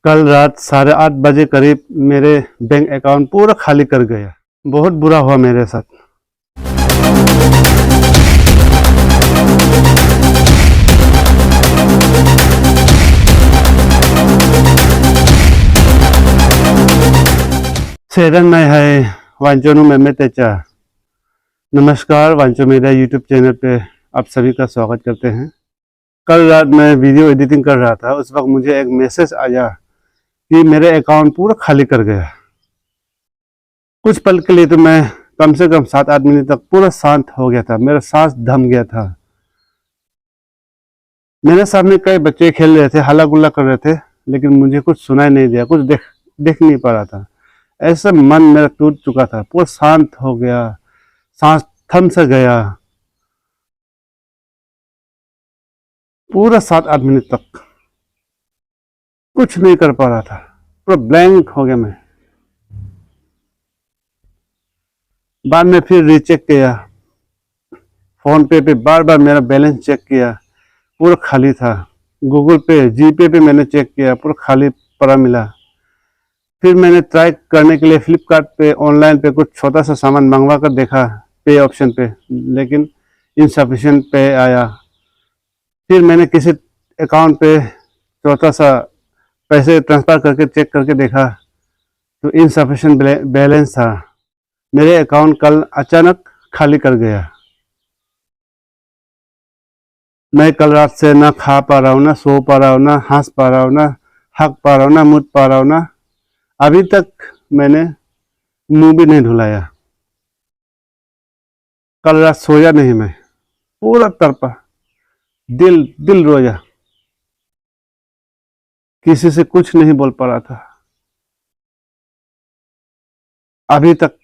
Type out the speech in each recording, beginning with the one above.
कल रात 8:30 करीब मेरे बैंक अकाउंट पूरा खाली कर गया। बहुत बुरा हुआ मेरे साथ। सेरन में है वांचोनु में तेचा। नमस्कार, वांचो मीडिया यूट्यूब चैनल पे आप सभी का स्वागत करते हैं। कल रात मैं वीडियो एडिटिंग कर रहा था, उस वक्त मुझे एक मैसेज आया कि मेरे अकाउंट पूरा खाली कर गया। कुछ पल के लिए तो मैं कम से कम 7-8 मिनट तक पूरा शांत हो गया था, मेरा सांस थम गया था। मेरे सामने कई बच्चे खेल रहे थे, हल्ला गुल्ला कर रहे थे, लेकिन मुझे कुछ सुनाई नहीं दिया, कुछ देख नहीं पा रहा था। ऐसा मन मेरा टूट चुका था, पूरा शांत हो गया, सांस थम सा गया। पूरा 7-8 मिनट तक कुछ नहीं कर पा रहा था, पूरा ब्लैंक हो गया मैं। बाद में फिर रीचेक किया, फोन पे बार बार मेरा बैलेंस चेक किया, पूरा खाली था। गूगल पे, जीपे पे मैंने चेक किया, पूरा खाली पड़ा मिला। फिर मैंने ट्राई करने के लिए फ्लिपकार्ट पे, ऑनलाइन पे कुछ छोटा सा सामान मंगवा कर देखा पे ऑप्शन पे, लेकिन इनसफिशिएंट पे आया। फिर मैंने किसी अकाउंट पे छोटा सा पैसे ट्रांसफ़र करके चेक करके देखा तो इनसफिशिएंट बैलेंस था। मेरे अकाउंट कल अचानक खाली कर गया। मैं कल रात से ना खा पा रहा हूँ, ना सो पा रहा हूँ, ना हंस पा रहा हूँ, ना हक पा रहा हूँ, ना मुद पा रहा हूँ, ना अभी तक मैंने मुंह भी नहीं धुलाया। कल रात सोया नहीं मैं, पूरा तड़पा, दिल रोया, किसी से कुछ नहीं बोल पा रहा था। अभी तक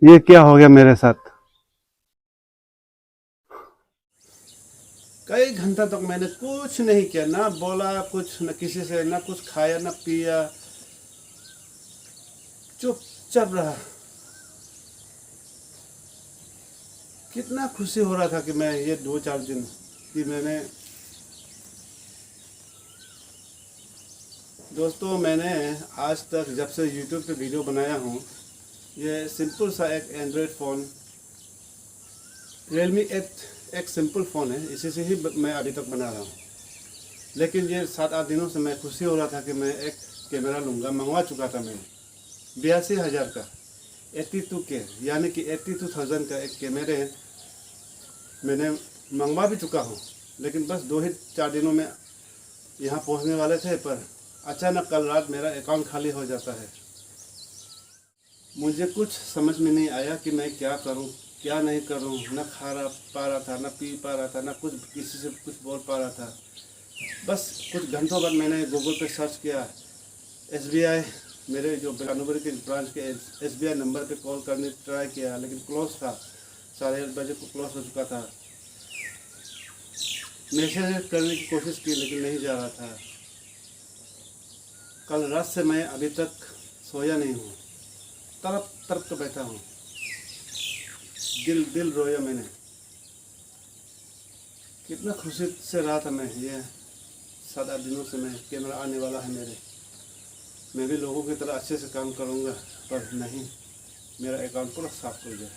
ये क्या हो गया मेरे साथ। कई घंटा तक मैंने कुछ नहीं किया, ना बोला कुछ, न किसी से, ना कुछ खाया, ना पिया, चुपचाप रहा। कितना खुशी हो रहा था कि मैं ये 2-4 दिन कि मैंने दोस्तों, मैंने आज तक जब से YouTube पे वीडियो बनाया हूँ, ये सिंपल सा एक एंड्रॉयड फ़ोन Realme 8 एक सिंपल फ़ोन है, इसी से ही मैं अभी तक बना रहा हूँ। लेकिन ये 7-8 दिनों से मैं खुशी हो रहा था कि मैं एक कैमरा लूँगा। मंगवा चुका था मैं 82,000 का 82K यानी कि 82,000 का एक कैमरे मैंने मंगवा भी चुका हूँ। लेकिन बस 2-4 दिनों में यहाँ पहुँचने वाले थे, पर अचानक कल रात मेरा अकाउंट खाली हो जाता है। मुझे कुछ समझ में नहीं आया कि मैं क्या करूं, क्या नहीं करूं। न पा रहा था, न पी पा रहा था, न कुछ किसी से कुछ बोल पा रहा था। बस कुछ घंटों बाद मैंने गूगल पे सर्च किया, SBI, मेरे जो कानूबरी के ब्रांच के SBI नंबर पे कॉल करने ट्राई किया, लेकिन क्लोज था, 8:30 बजे को क्लोज हो चुका था। मैसेज करने की कोशिश की, लेकिन नहीं जा रहा था। कल रात से मैं अभी तक सोया नहीं हूँ, तड़प तो बैठा हूँ, दिल रोया मैंने। कितना खुशी से रहा था मैं। ये 7-8 दिनों से मैं कैमरा आने वाला है मेरे, मैं भी लोगों की तरह अच्छे से काम करूँगा, पर नहीं, मेरा अकाउंट पूरा साफ हो गया।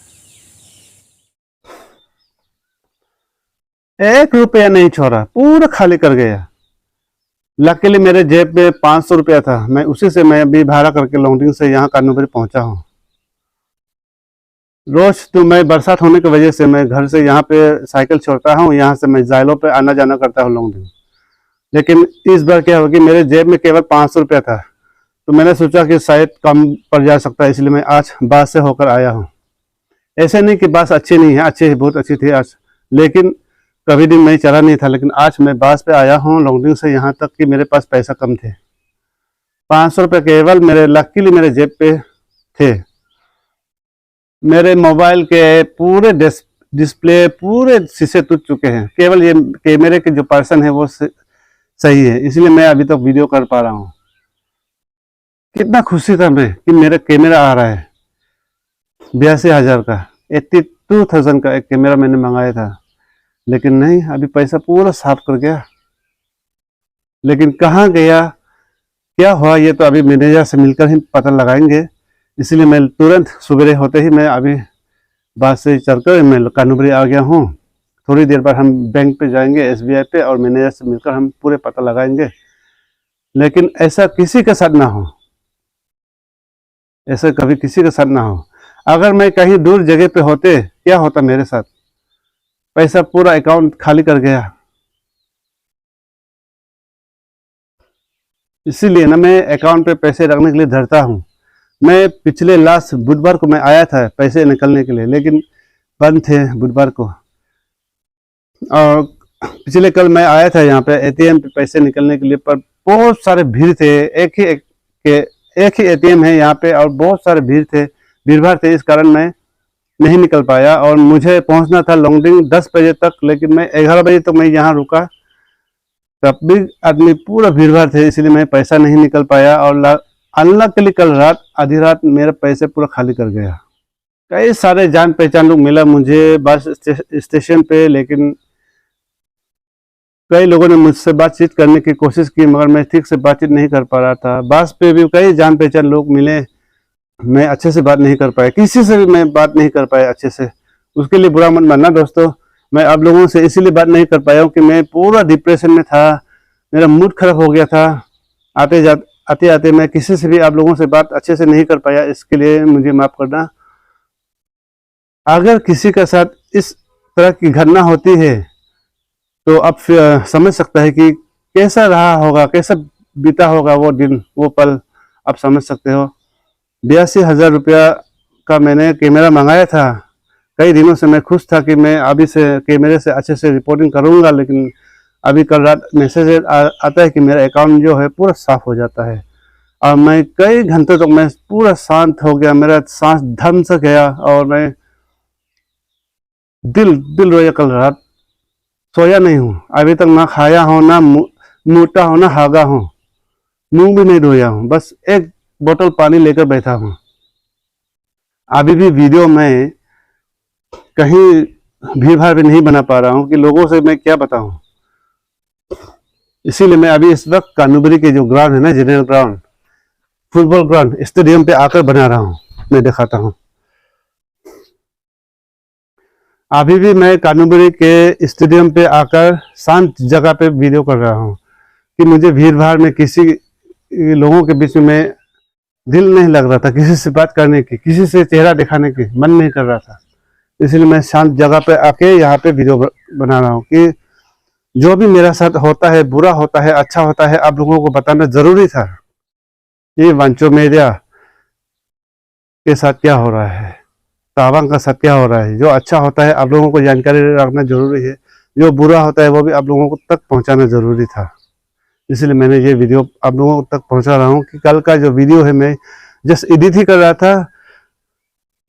1 रुपया नहीं छोड़ा, पूरा खाली कर गया। लकीली मेरे जेब में 500 रुपया था, मैं उसी से मैं अभी भाड़ा करके लॉन्गडिंग से यहाँ कानूबरी पहुँचा हूँ। रोज तो मैं बरसात होने की वजह से मैं घर से यहाँ पे साइकिल छोड़ता हूँ, यहाँ से मैं जायलों पे आना जाना करता हूँ लॉन्गडिंग। लेकिन इस बार क्या हो कि मेरे जेब में केवल 500 रुपया था, तो मैंने सोचा कि शायद कम पड़ जा सकता है, इसलिए मैं आज बस से होकर आया हूँ। ऐसे नहीं कि बस अच्छी नहीं है, अच्छी बहुत अच्छी थी आज, लेकिन कभी दिन मैं चला नहीं था। लेकिन आज मैं बस पे आया हूँ लॉन्गडिंग से यहाँ तक कि मेरे पास पैसा कम थे। 500 रुपये केवल मेरे लकीली मेरे जेब पे थे। मेरे मोबाइल के पूरे डिस्प्ले, पूरे शीशे टूट चुके हैं। केवल ये कैमरे के जो पर्सन है वो सही है, इसलिए मैं अभी तक वीडियो कर पा रहा हूँ। कितना खुशी था मैं कि मेरा कैमरा आ रहा है। 82,000 का, 82,000 का एक कैमरा मैंने मंगाया था, लेकिन नहीं, अभी पैसा पूरा साफ कर गया। लेकिन कहाँ गया क्या हुआ ये तो अभी मैनेजर से मिलकर ही पता लगाएंगे। इसलिए मैं तुरंत सवेरे होते ही मैं अभी बस से चढ़कर मैं कानूबरी आ गया हूँ। थोड़ी देर बाद हम बैंक पे जाएंगे, एसबीआई पे, और मैनेजर से मिलकर हम पूरे पता लगाएंगे। लेकिन ऐसा किसी के साथ ना हो, ऐसा कभी किसी के साथ ना हो। अगर मैं कहीं दूर जगह पे होते, क्या होता मेरे साथ? पैसा पूरा अकाउंट खाली कर गया। इसीलिए ना मैं अकाउंट पे पैसे रखने के लिए डरता हूँ। मैं पिछले लास्ट बुधवार को मैं आया था पैसे निकलने के लिए, लेकिन बंद थे बुधवार को। और पिछले कल मैं आया था यहाँ पे एटीएम पे पैसे निकलने के लिए, पर बहुत सारे भीड़ थे। एक ही एटीएम है यहाँ पे और बहुत सारे भीड़ भाड़ थे, इस कारण मैं नहीं निकल पाया। और मुझे पहुंचना था लॉन्गडिंग 10 बजे तक, लेकिन मैं 11 बजे तक मैं यहाँ रुका, तब भी आदमी पूरा भीड़ भाड़ थे, इसलिए मैं पैसा नहीं निकल पाया। और अनलकीली कल रात आधी रात मेरे पैसे पूरा खाली कर गया। कई सारे जान पहचान लोग मिला मुझे बस स्टेशन पे, लेकिन कई लोगों ने मुझसे बातचीत करने की कोशिश की, मगर मैं ठीक से बातचीत नहीं कर पा रहा था। बस पे भी कई जान पहचान लोग मिले, मैं अच्छे से बात नहीं कर पाया, किसी से भी मैं बात नहीं कर पाया अच्छे से। उसके लिए बुरा मत मानना दोस्तों, मैं आप लोगों से इसीलिए बात नहीं कर पाया हूँ कि मैं पूरा डिप्रेशन में था, मेरा मूड खराब हो गया था। आते आते मैं किसी से भी आप लोगों से बात अच्छे से नहीं कर पाया, इसके लिए मुझे माफ़ करना। अगर किसी के साथ इस तरह की घटना होती है तो आप समझ सकता है कि कैसा रहा होगा, कैसा बीता होगा वो दिन, वो पल, आप समझ सकते हो। 82,000 रुपया का मैंने कैमरा मंगाया था। कई दिनों से मैं खुश था कि मैं अभी से कैमरे से अच्छे से रिपोर्टिंग करूंगा, लेकिन अभी कल रात मैसेज आता है कि मेरा अकाउंट जो है पूरा साफ हो जाता है। और मैं कई घंटों तक मैं पूरा शांत हो गया, मेरा सांस धम सा गया, और मैं दिल रोया। कल रात सोया नहीं हूँ, अभी तक ना खाया हूँ, ना मोटा हूँ, ना हागा हूँ, मुंह भी नहीं धोया हूँ, बस एक बोतल पानी लेकर बैठा हूँ। अभी भी वीडियो में कहीं भीड़ भाड़ भी नहीं बना पा रहा हूँ कि लोगों से मैं क्या बताऊँ। इसीलिए मैं अभी इस वक्त कानूबरी के जो ग्राउंड है ना, general ground, football ground, stadium पे आकर बना रहा हूँ, मैं दिखाता हूँ। अभी भी मैं कानूबरी के स्टेडियम पे आकर शांत जगह पे वीडियो कर रहा हूँ कि मुझे भीड़ भाड़ में किसी लोगों के बीच में दिल नहीं लग रहा था, किसी से बात करने की, किसी से चेहरा दिखाने की मन नहीं कर रहा था। इसलिए मैं शांत जगह पे आके यहाँ पे वीडियो बना रहा हूँ कि जो भी मेरा साथ होता है, बुरा होता है, अच्छा होता है, आप लोगों को बताना जरूरी था। ये वांचो मेडिया के साथ क्या हो रहा है, तावांग का साथ क्या हो रहा है। जो अच्छा होता है आप लोगों को जानकारी रखना जरूरी है, जो बुरा होता है वो भी आप लोगों को तक पहुंचाना जरूरी था। इसलिए मैंने ये वीडियो आप लोगों तक पहुंचा रहा हूँ कि कल का जो वीडियो है मैं जस्ट एडिट ही कर रहा था,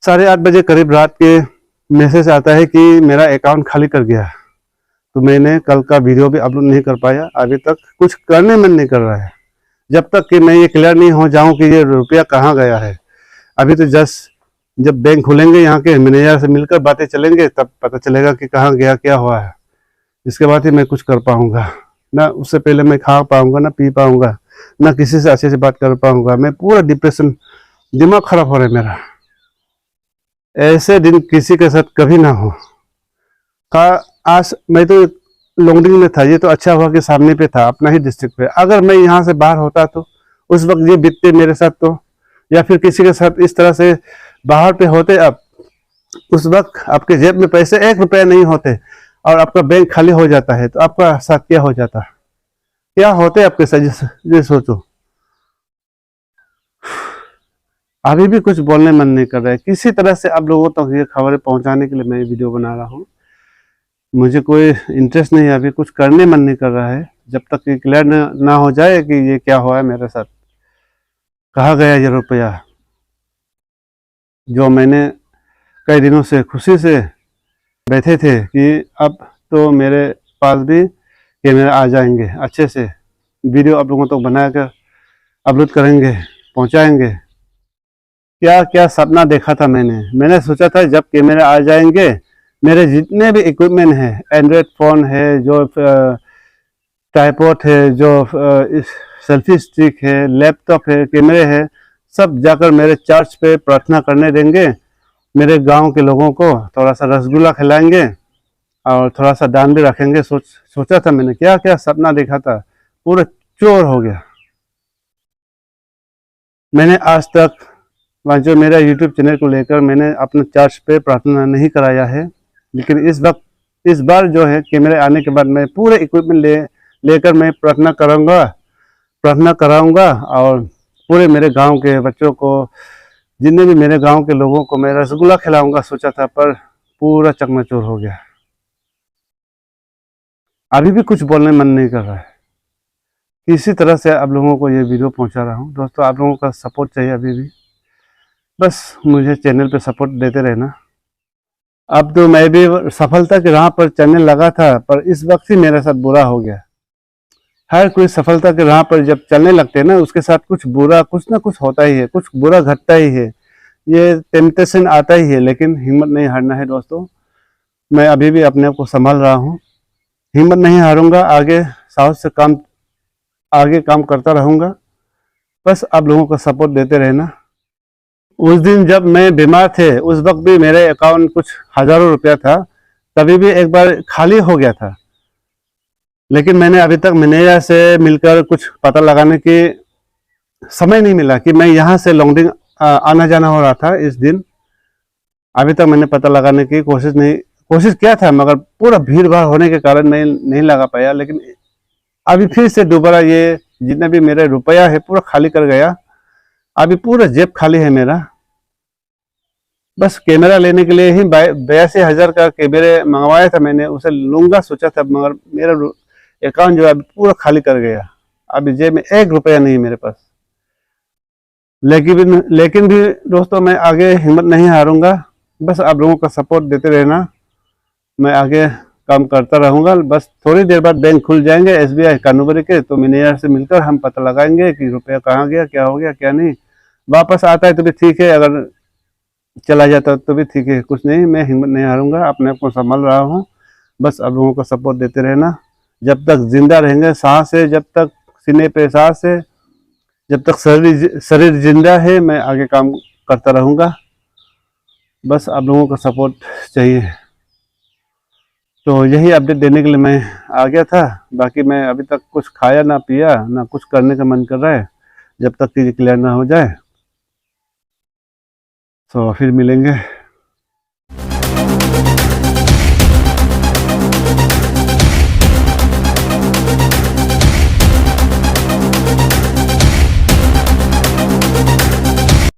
8:30 बजे करीब रात के मैसेज आता है कि मेरा अकाउंट खाली कर गया। तो मैंने कल का वीडियो भी अपलोड नहीं कर पाया, अभी तक कुछ करने मन नहीं कर रहा है, जब तक कि मैं ये क्लियर नहीं हो जाऊं कि ये रुपया कहाँ गया है। अभी तो जस्ट जब बैंक खुलेंगे, यहाँ के मैनेजर से मिलकर बातें चलेंगे, तब पता चलेगा कि कहाँ गया, क्या हुआ है। इसके बाद ही मैं कुछ कर पाऊंगा, ना उससे पहले मैं खा पाऊंगा, ना पी पाऊंगा, ना किसी से अच्छे से बात कर पाऊंगा। मैं पूरा डिप्रेशन, दिमाग खराब हो रहा है मेरा। ऐसे दिन किसी के साथ कभी ना हो। आज मैं तो लॉन्गडिंग में था, ये तो अच्छा हुआ कि सामने पे था, अपना ही डिस्ट्रिक्ट पे। अगर मैं यहाँ से बाहर होता तो उस वक्त ये बीतते मेरे साथ तो, या फिर किसी के साथ इस तरह से बाहर पे होते, अब उस वक्त आपके जेब में पैसे 1 रुपया नहीं होते और आपका बैंक खाली हो जाता है, तो आपका साथ क्या हो जाता, क्या होते आपके साथ, ये सोचो। अभी भी कुछ बोलने मन नहीं कर रहा है। किसी तरह से आप लोगों तक ये खबरें पहुंचाने के लिए मैं वीडियो बना रहा हूँ। मुझे कोई इंटरेस्ट नहीं है, अभी कुछ करने मन नहीं कर रहा है, जब तक ये क्लियर ना हो जाए कि ये क्या हुआ है मेरे साथ, कहाँ गया ये रुपया जो मैंने कई दिनों से खुशी से बैठे थे कि अब तो मेरे पास भी कैमरा आ जाएंगे, अच्छे से वीडियो आप लोगों तक बनाकर अपलोड करेंगे, पहुंचाएंगे। क्या क्या सपना देखा था मैंने सोचा था जब कैमरा आ जाएंगे, मेरे जितने भी इक्विपमेंट है, एंड्रॉयड फ़ोन है, जो ट्राइपॉड है, जो सेल्फी स्टिक है, लैपटॉप है, कैमरे है, सब जाकर मेरे चर्च पे प्रार्थना करने देंगे। मेरे गांव के लोगों को थोड़ा सा रसगुल्ला खिलाएंगे और थोड़ा सा दान भी रखेंगे। सोचा था मैंने, क्या क्या सपना देखा था, पूरा चोर हो गया। मैंने आज तक जो मेरा यूट्यूब चैनल को लेकर मैंने अपने चर्च पे प्रार्थना नहीं कराया है, लेकिन इस बार जो है कैमरे आने के बाद मैं पूरे इक्विपमेंट लेकर मैं प्रार्थना कराऊंगा और पूरे मेरे गांव के बच्चों को, जितने भी मेरे गांव के लोगों को मैं रसगुल्ला खिलाऊंगा सोचा था, पर पूरा चकनाचूर हो गया। अभी भी कुछ बोलने मन नहीं कर रहा है। इसी तरह से आप लोगों को ये वीडियो पहुंचा रहा हूं। दोस्तों, आप लोगों का सपोर्ट चाहिए अभी भी, बस मुझे चैनल पे सपोर्ट देते रहना। अब तो मैं भी सफलता के राह पर चलने लगा था, पर इस वक्त ही मेरे साथ बुरा हो गया। हर कोई सफलता के राह पर जब चलने लगते हैं ना, उसके साथ कुछ बुरा, कुछ ना कुछ होता ही है, कुछ बुरा घटता ही है, ये टेम्पटेशन आता ही है। लेकिन हिम्मत नहीं हारना है दोस्तों। मैं अभी भी अपने आप को संभाल रहा हूँ, हिम्मत नहीं हारूंगा, आगे साहस से आगे काम करता रहूंगा। बस आप लोगों का सपोर्ट देते रहना। उस दिन जब मैं बीमार थे, उस वक्त भी मेरे अकाउंट कुछ हजारों रुपया था, तभी भी एक बार खाली हो गया था। लेकिन मैंने अभी तक मैनेजर से मिलकर कुछ पता लगाने की समय नहीं मिला कि मैं यहाँ से लॉन्गडिंग आना जाना हो रहा था इस दिन। अभी तक मैंने पता लगाने की कोशिश किया था, मगर पूरा भीड़ भाड़ होने के कारण मैं नहीं लगा पाया। लेकिन अभी फिर से दोबारा ये जितना भी मेरा रुपया है पूरा खाली कर गया। अभी पूरा जेब खाली है मेरा। बस कैमरा लेने के लिए ही 82,000 का कैमरे मंगवाया था मैंने, उसे लूंगा सोचा था, मगर मेरा अकाउंट जो है पूरा खाली कर गया। अभी जेब में 1 रुपया नहीं मेरे पास। लेकिन भी दोस्तों, मैं आगे हिम्मत नहीं हारूंगा। बस आप लोगों का सपोर्ट देते रहना, मैं आगे काम करता रहूंगा। बस थोड़ी देर बाद बैंक खुल जाएंगे SBI कानूबरी के, तो मैनेजर से मिलकर हम पता लगाएंगे कि रुपया कहाँ गया, क्या हो गया, क्या नहीं। वापस आता है तो भी ठीक है, अगर चला जाता तो भी ठीक है, कुछ नहीं। मैं हिम्मत नहीं हारूंगा, अपने आप को संभाल रहा हूँ। बस आप लोगों का सपोर्ट देते रहना। जब तक जिंदा रहेंगे, सांस है, जब तक सीने पे सांस है, जब तक शरीर जिंदा है, मैं आगे काम करता रहूंगा। बस आप लोगों का सपोर्ट चाहिए। तो यही अपडेट देने के लिए मैं आ गया था। बाकी मैं अभी तक कुछ खाया ना पिया, ना कुछ करने का मन कर रहा है, जब तक चीज़ क्लियर ना हो जाए। तो फिर मिलेंगे।